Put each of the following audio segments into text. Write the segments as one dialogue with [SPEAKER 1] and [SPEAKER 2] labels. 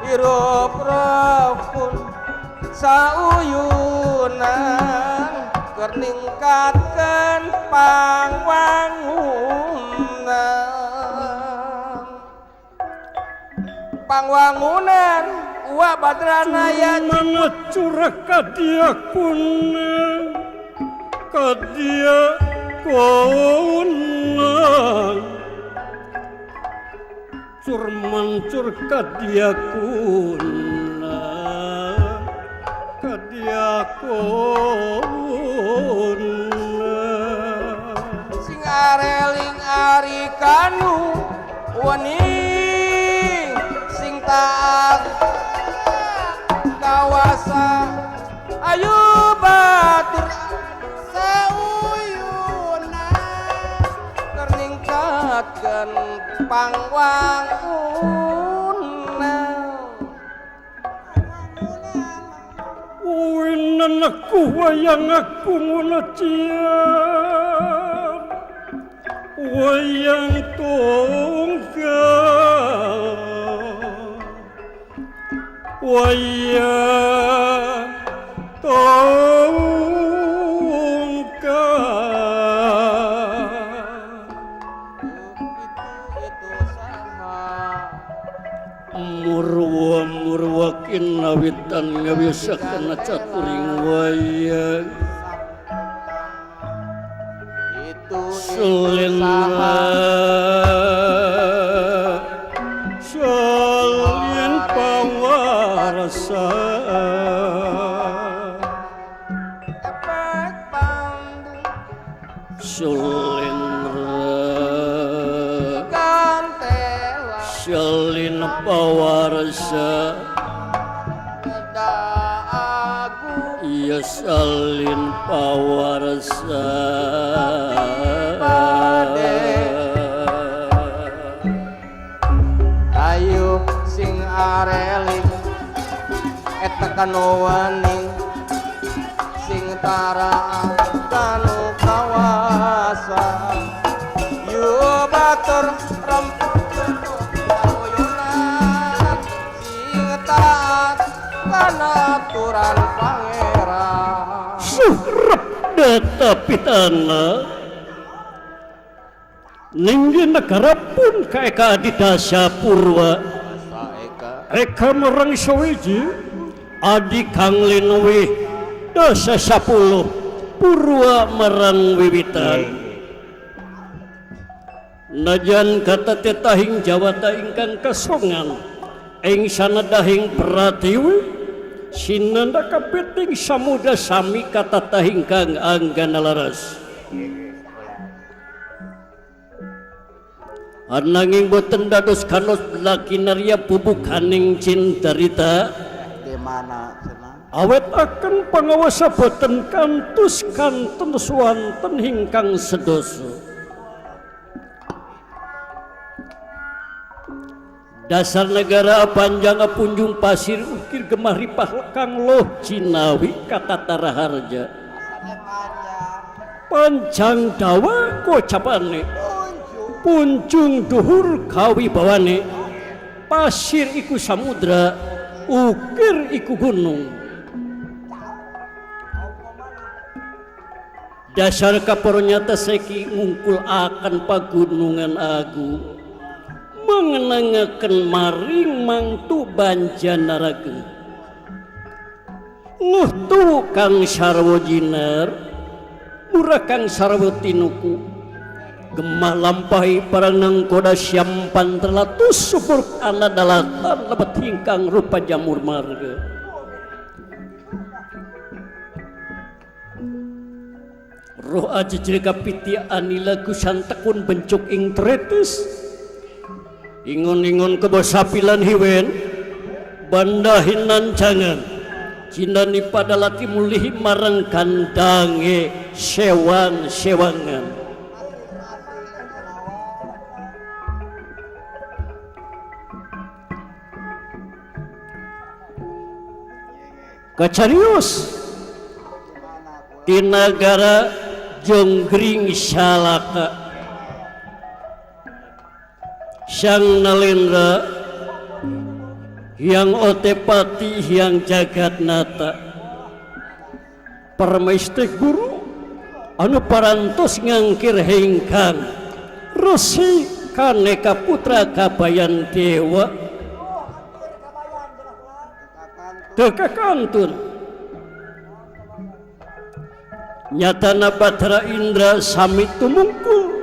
[SPEAKER 1] hirup repun sauyunan keur ningkatkeun pangwangunan wa badrana ya
[SPEAKER 2] mana curah kadia kuna kadia kuna cur mancur kadia kuna kadia kuna
[SPEAKER 1] sing areling ari kanu wening sing taat kawasa ayu batur sauyuna keur ningkatkeun pangwangunan
[SPEAKER 2] winan aku wayang aku ngunacian wayang tunggal wayang
[SPEAKER 1] itu sama
[SPEAKER 2] murwa kinawitan ngabisa kana caturing wayang
[SPEAKER 1] itu
[SPEAKER 2] selena salin pawarasa
[SPEAKER 1] efek Bandung
[SPEAKER 2] selendra
[SPEAKER 1] gantela
[SPEAKER 2] salin pawarasa
[SPEAKER 1] da agung
[SPEAKER 2] iya salin pawarasa
[SPEAKER 1] ayo sing areling eta kanu waning sing tara kanu kawasa yu batur rempuk sauyunan sing taat kana aturan pangeran
[SPEAKER 2] surep data pitana ninggi negara pun kaeka adidasa purwa eka merang sawiji adi kang linwi dasa 10 purwa merang wiwitan najan kata tetahing jawata ingkang kasongan ing sanadahing pratiwi sinanda kapeting samuda sami kata tahing kang anggana laras ananging boten dados kanos lakinarya pubukaning cintarita
[SPEAKER 1] di mana cenah
[SPEAKER 2] awet akan pangawasa boten kantus kanten swanten hingkang sedoso dasar negara panjang punjung pasir ukir gemah ripah kang loh Cinawi kata taraharja panjang dawa kocapane puncung duhur kawibawane pasir iku samudra ukir iku gunung dasar kaporonyata seki ngungkul akan pagunungan agung mengenangaken maring mangtu banjanaraga nguhtu kang sarwa jinar murah kang sarwa tinuku gemah lampahi parang nangkoda syampan terlatus subur ana dalatan lebet hingkang rupa jamur marga roh aja jerika piti anila kusantakun bencuk ing tretis ingon-ingon kebosapilan hiwen bandahinan jangan cindani pada lati mulihi marang kandange sewang-sewangan kacarius di negara Jonggring Salaka sang nalendra Hyang Otepati Hyang Jagatnata Paramaiste Guru anu parantos ngangkir hengkang Resi Kaneka Putra Kabayan Dewa teka kantun nyatana Batra Indra sami tumungkul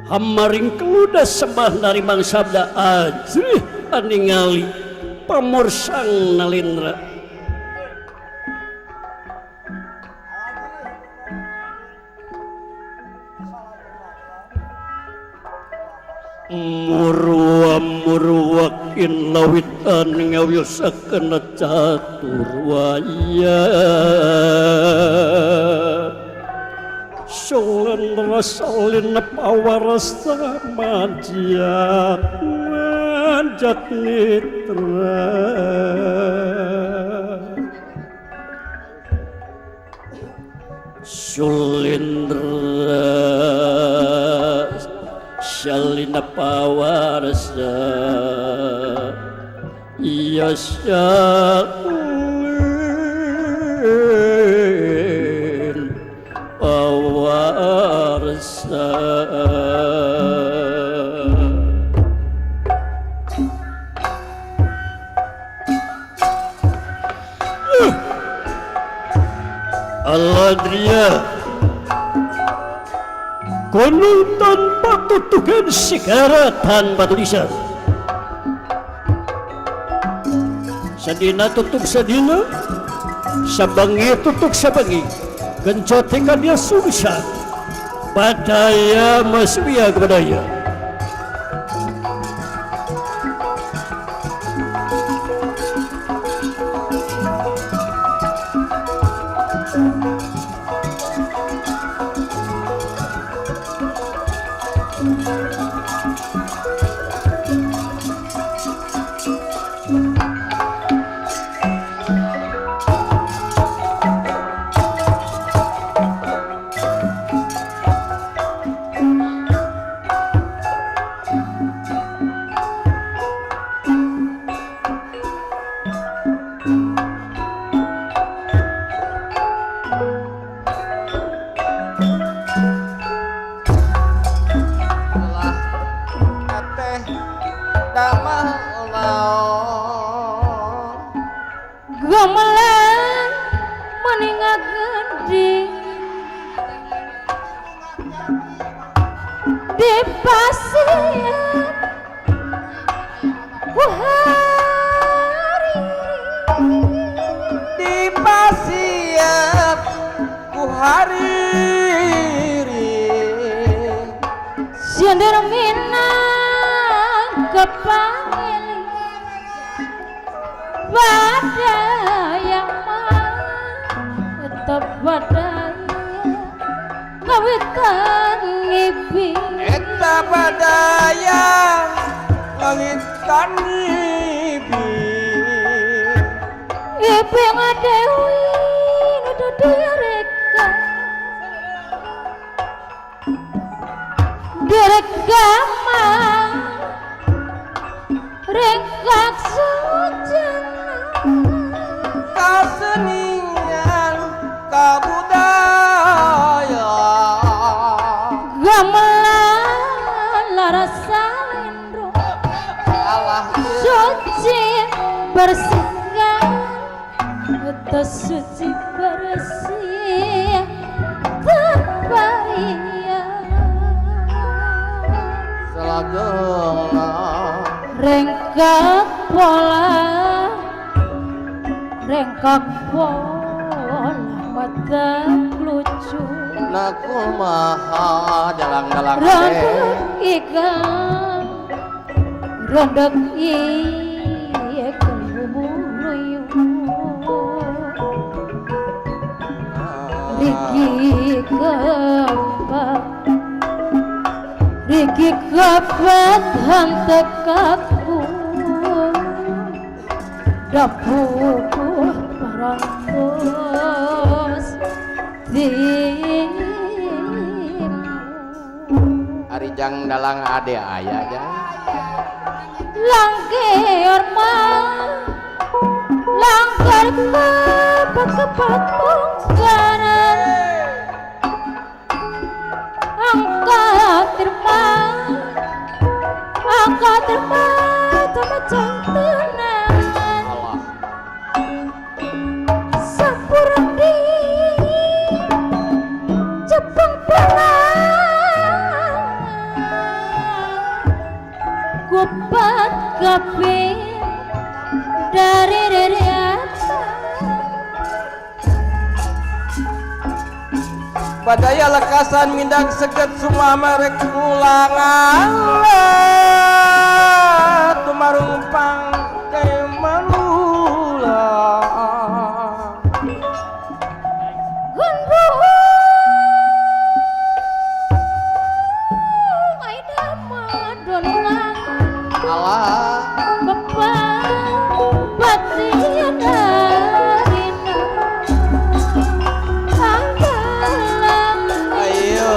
[SPEAKER 2] hamaring keludas sembah narimang sabda ajrih aningali pamorsang nalindra murwa-murwakin lawitan ngawiosaken caturwaya solen rasalin pawarasa majak manjat nitra sulindra Shalina pawarsa iya syalin pawarsa Aladria Gunung tanpa tutukan segara tanpa tulisan sadina tutup sadina sabangi tutup sabangi gencotekan dia susah badaya masbiya badaya
[SPEAKER 3] gamelan meningat gede di pasir hari
[SPEAKER 1] di pasiap ku hariri
[SPEAKER 3] siandar minang kepanggil badaya tetap badaya ngawitan ngibi
[SPEAKER 1] eta badaya langitan ibi
[SPEAKER 3] ibi ngadewi nududu reka direka mah rekak sujana
[SPEAKER 1] kasenian kabudaya
[SPEAKER 3] gamelan laras salendro
[SPEAKER 1] Allah
[SPEAKER 3] suci bersihkan atas suci bersih terbaria
[SPEAKER 1] selagena
[SPEAKER 3] rengkak pola mata lucu
[SPEAKER 1] naku maha jalang-jalang
[SPEAKER 3] rondok ikan rondok ikan bumuyu Riki kapat hantekaku dapuku parantos timu
[SPEAKER 1] Arijang dalang ade aya jang
[SPEAKER 3] langkir mah kepat mungkaran angkat terma sama cantenan
[SPEAKER 1] Allah
[SPEAKER 3] sampurang di Jepang perang gupat kaping dari atas
[SPEAKER 1] Badaya lekasan mindang seget semua merek ulangan tumarung pangkai manula
[SPEAKER 3] Gunung ay daman dolang
[SPEAKER 1] Allah
[SPEAKER 3] batin darina anggalang
[SPEAKER 1] ayo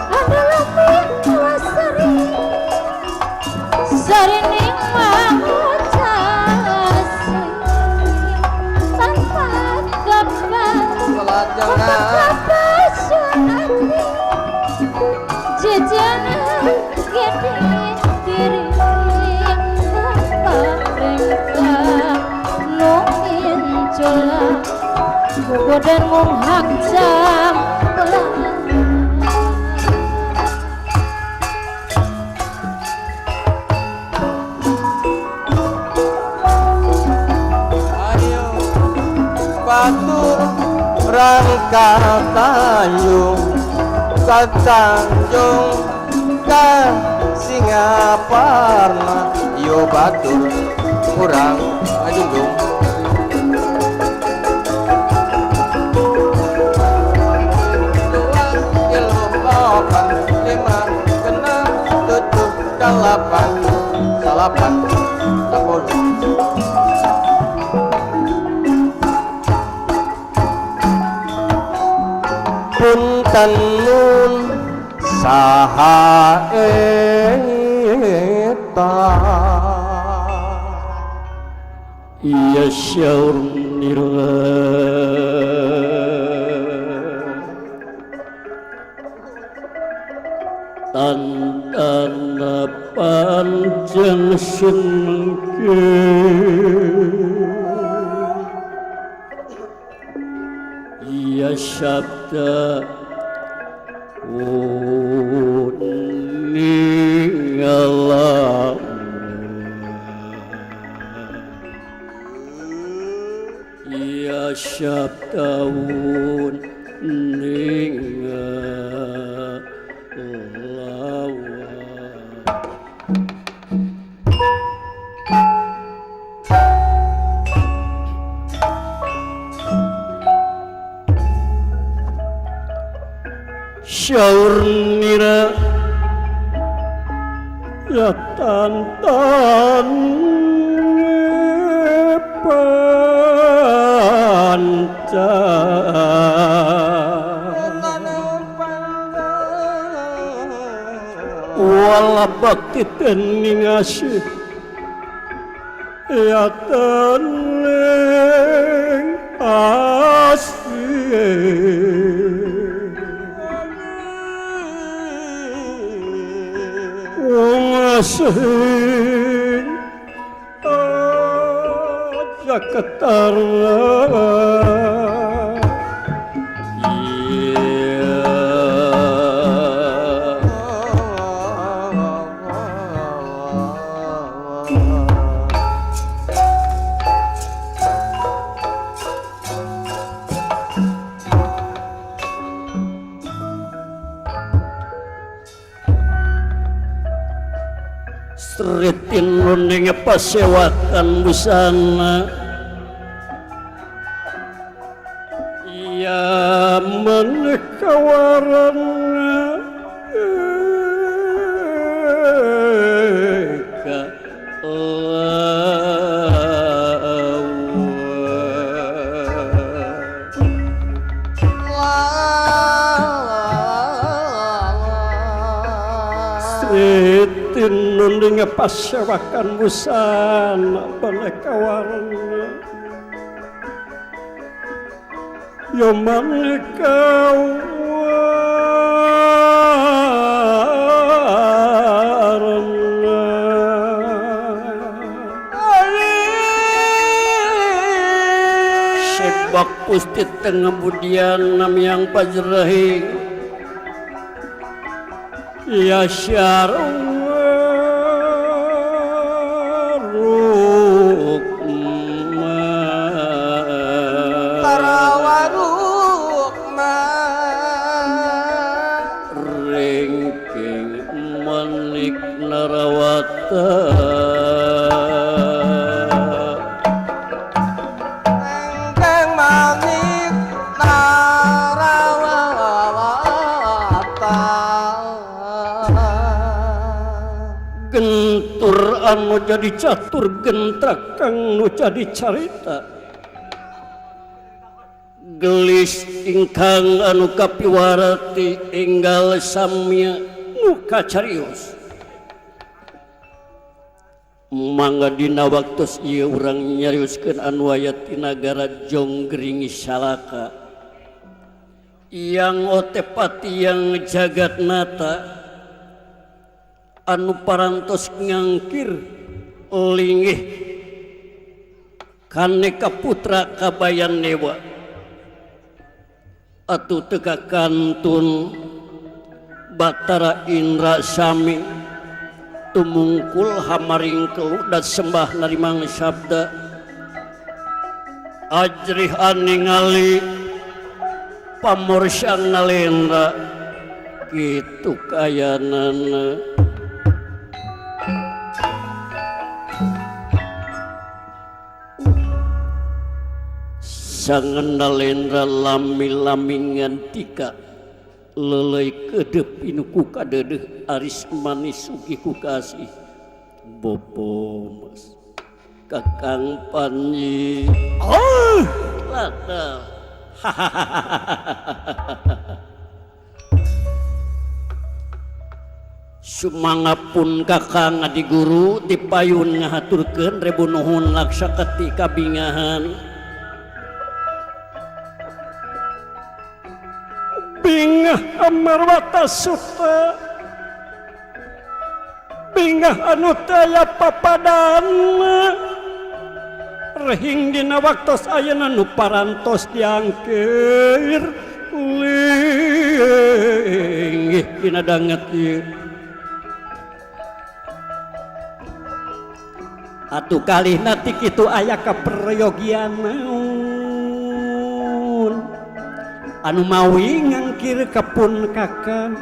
[SPEAKER 3] adalah minggu sarining mangucasi tanpa kapan
[SPEAKER 1] selajengna
[SPEAKER 3] sunati jajanan gede diri tanpa rengka nungin cola kugodan mung hak jam
[SPEAKER 1] ayo batur rangka tanjung katanjung ka Singaparna yo batur kurang ajungjung dua ilmu lokan lima genap tujuh delapan salapan sepuluh punten mun saha eta
[SPEAKER 2] Iya syaur nirwa tandana panjang sengke Iya sabda uningalam Iya sabda uningalam syaur nira ya tantan panca wala bakti tening asih ya teneng asih Sing aja ketarna Seritin runding pasewatan busana ia menekawaran ka nunding pasyawakan busana balekawarna yo manekau sebak pusti tengah budian nam yang pajrahi ya syaruk
[SPEAKER 1] tarawaruk
[SPEAKER 2] ringking manik narawata
[SPEAKER 1] engkeng manik narawata
[SPEAKER 2] gentur anu jadi catur gentrak kang nu jadi carita gelis ingkang anu kapiwarati enggal samya nu kacarios mangga dina waktos ieu urang nyarioskeun anu aya ti nagara Jonggring Salaka yang otepati yang jagatnata anu parantos ngangkir linggih kaneka putra kabayan dewa atuh teka kantun Batara Indra Sami tumungkul hamaringkelu dan sembah narimang sabda ajrih aningali pamorsang nalendra kitu kayanana sangan nalendra lami-lamingan tika lelai kedep inuku kadedeh aris manis ugi ku kasih bobo mas kakang Panji oh lada sumangapun kakang adi guru dipayun ngahaturkeun rebu nuhun laksa ketika bingahan bingah amarwata suta bingah anu taya papadan rehing dina waktos ayeuna nu parantos diangkir linggih dina danget ieu atuh kalihna ti kitu aya kaprayogian naon anu mawi ngangkir kapun kakang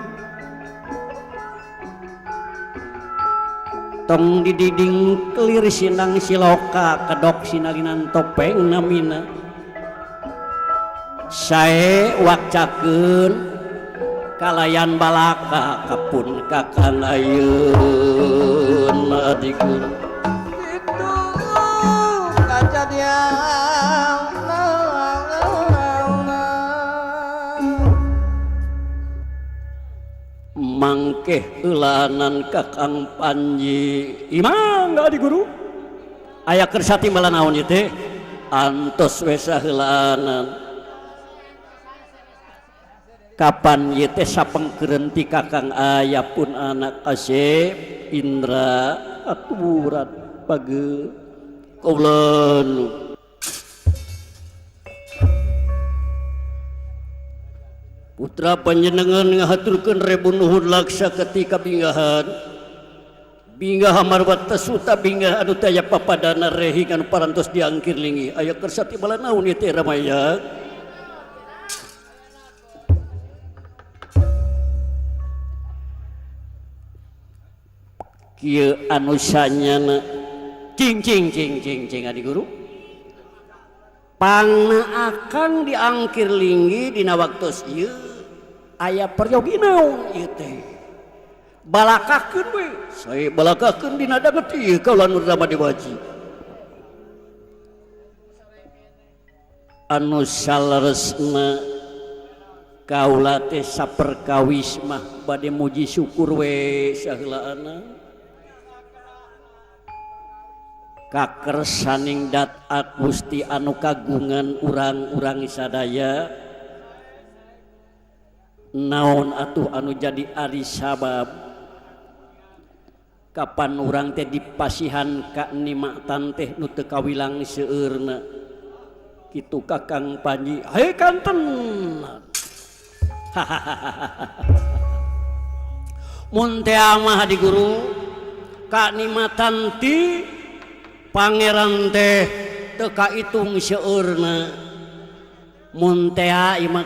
[SPEAKER 2] tong dididing kelir sinang siloka kedok sinalinan topeng namina sae wakcakeun kalayan balaka kapun kakang ayeuna adiguru
[SPEAKER 1] itu kajadian
[SPEAKER 2] mangkeh ulanan kakang Panji imang gak di guru aya kersati malah naon ieu teh antos we saheulanan kapan ieu teh sapengkeureun ti kakang aya pun anak Kasep Indra aturan page kauleun putra panjenengan ngahaturkeun rebu nuhun laksa ketika binggahan bingah amarwata suta bingah anu taya papadana rehing anu parantos diangkir lingi aya kersati bala naon ieu teh ramaya kieu anu sanyana cing adi guru pangna akan diangkir linggi dina waktos ieu aya peryogi naon ieu teh balakakeun we sae balakakeun dina danget ieu kaulan Rama Dewaji anu saleresna kaula teh saperkawis mah bade muji syukur we saheulaana kakersaning dat Gusti anu kagungan urang-urang sadaya naon atuh anu jadi ari sabab kapan urang teh dipasihan kanikmatan teh nu teu kawilang seueurna kitu Kakang Panji hei kanten mun teh mah di guru kanikmatan ti pangeran teh teu kaitung seueurna mun teh ieu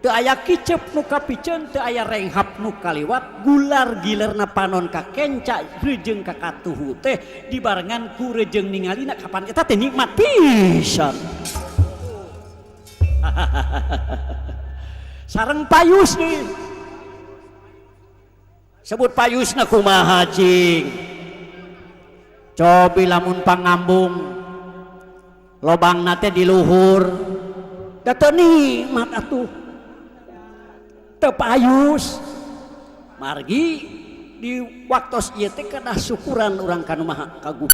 [SPEAKER 2] teu aya kicep nu kapikeun teu aya renghap nu kaliwat gular gilerna panon ka kenca rejeung ka katuhu teh dibarengan ku rejeung ningalina kapan eta teh nikmat pisan sareng payus nih sebut payusna kumaha cing cobi lamun pangambung lobangna teh di luhur da teu nikmat atuh tepayus margi di waktos ieu teh kedah syukuran urang ka nu maha kagusti